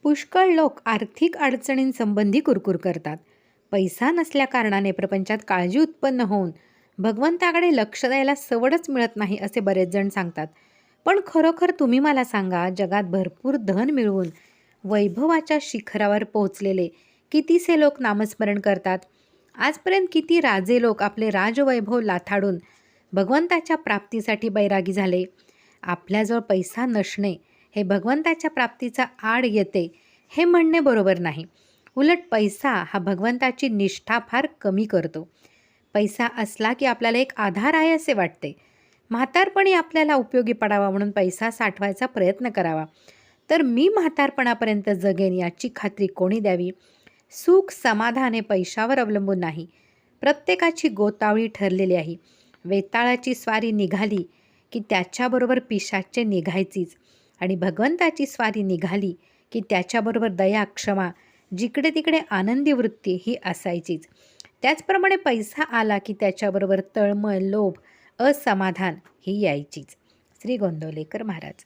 पुष्कळ लोक आर्थिक अडचणींसंबंधी कुरकुर करतात. पैसा नसल्या कारणाने प्रपंचात काळजी उत्पन्न होऊन भगवंताकडे लक्ष द्यायला सवडच मिळत नाही असे बरेच जण सांगतात. पण खरोखर तुम्ही मला सांगा, जगात भरपूर धन मिळवून वैभवाच्या शिखरावर पोहोचलेले कितीसे लोक नामस्मरण करतात? आजपर्यंत किती राजे लोक आपले राजवैभव लाथाडून भगवंताच्या प्राप्तीसाठी बैरागी झाले? आपल्याजवळ पैसा नसणे हे भगवंताच्या प्राप्तीचा आड येते हे म्हणणे बरोबर नाही. उलट पैसा हा भगवंताची निष्ठा फार कमी करतो. पैसा असला की आपल्याला एक आधार आहे असे वाटते. म्हातारपणी आपल्याला उपयोगी पडावा म्हणून पैसा साठवायचा प्रयत्न करावा. तर मी म्हातारपणापर्यंत जगेन याची खात्री कोणी द्यावी? सुख समाधान हे पैशावर अवलंबून नाही. प्रत्येकाची गोतावळी ठरलेली आहे. वेताळाची स्वारी निघाली की त्याच्याबरोबर पिशाच्चे निघायचीच, आणि भगवंताची स्वारी निघाली की त्याच्याबरोबर दया, क्षमा, जिकडे तिकडे आनंदी वृत्ती ही असायचीच. त्याचप्रमाणे पैसा आला की त्याच्याबरोबर तळमळ, लोभ, असमाधान ही यायचीच. श्री गोंदवलेकर महाराज.